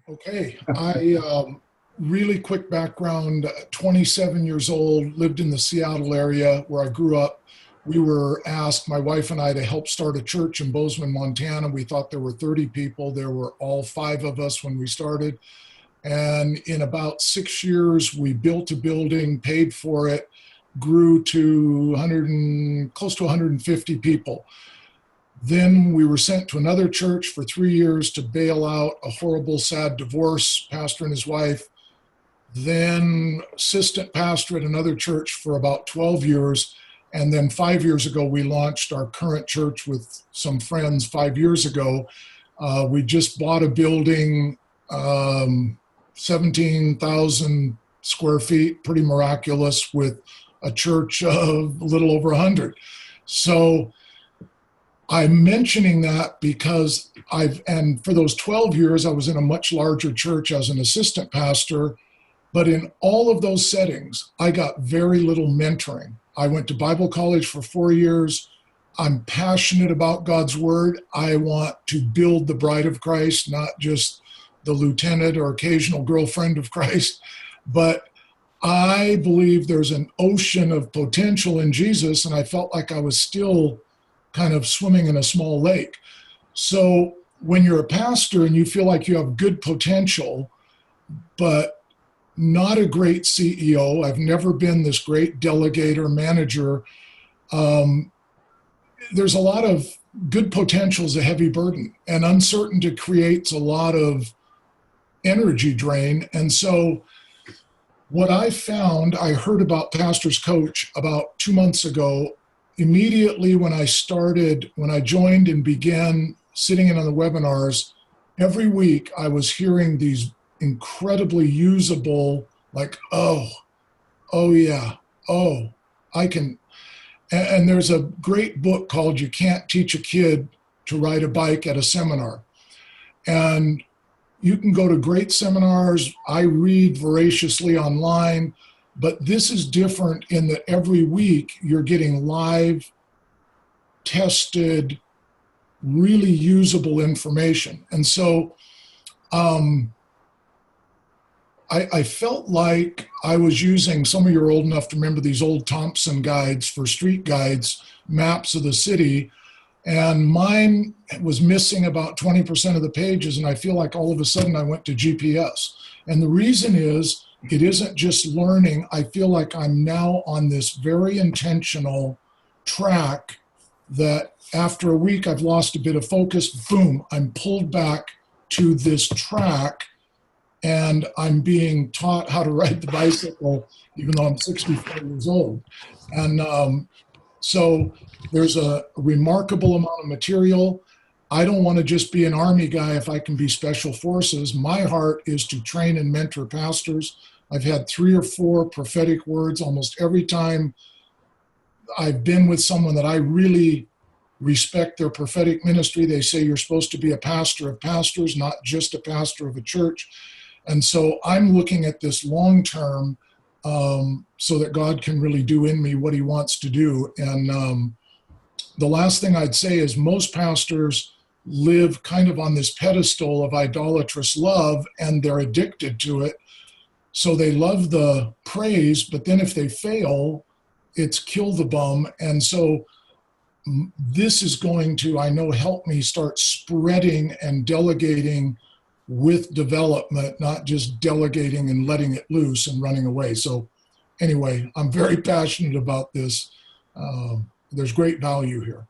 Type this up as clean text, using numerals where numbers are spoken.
Okay, really quick background, 27 years old, lived in the Seattle area where I grew up. We were asked, my wife and I, to help start a church in Bozeman, Montana. We thought there were 30 people. There were all 5 of us when we started. And in about 6 years, we built a building, paid for it, grew to close to 150 people. Then we were sent to another church for 3 years to bail out a horrible, sad divorce, pastor and his wife. Then assistant pastor at another church for about 12 years. And then 5 years ago, we launched our current church with some friends 5 years ago. We just bought a building, 17,000 square feet, pretty miraculous, with a church of a little over 100. So I'm mentioning that because and for those 12 years, I was in a much larger church as an assistant pastor, but in all of those settings, I got very little mentoring. I went to Bible college for 4 years. I'm passionate about God's word. I want to build the bride of Christ, not just the lieutenant or occasional girlfriend of Christ, but I believe there's an ocean of potential in Jesus, and I felt like I was still kind of swimming in a small lake. So when you're a pastor and you feel like you have good potential, but not a great CEO, I've never been this great delegator, manager, there's a lot of good potential is a heavy burden, and uncertainty creates a lot of energy drain. And so what I found, I heard about Pastor's Coach about 2 months ago. Immediately when I joined and began sitting in on the webinars, every week I was hearing these incredibly usable, like, oh yeah, oh, I can. And there's a great book called You Can't Teach a Kid to Ride a Bike at a Seminar. And you can go to great seminars. I read voraciously online. But this is different in that every week you're getting live, tested, really usable information. And so I felt like I was using, some of you are old enough to remember these old Thompson guides for street guides, maps of the city, and mine was missing about 20% of the pages, and I feel like all of a sudden I went to GPS. And the reason is, it isn't just learning. I feel like I'm now on this very intentional track that after a week I've lost a bit of focus, boom, I'm pulled back to this track, and I'm being taught how to ride the bicycle, even though I'm 64 years old. And so there's a remarkable amount of material. I don't want to just be an Army guy if I can be Special Forces. My heart is to train and mentor pastors. I've had 3 or 4 prophetic words almost every time I've been with someone that I really respect their prophetic ministry. They say you're supposed to be a pastor of pastors, not just a pastor of a church. And so I'm looking at this long term so that God can really do in me what he wants to do. And the last thing I'd say is most pastors live kind of on this pedestal of idolatrous love, and they're addicted to it. So they love the praise, but then if they fail, it's kill the bum. And so this is going to, I know, help me start spreading and delegating with development, not just delegating and letting it loose and running away. So anyway, I'm very passionate about this. There's great value here.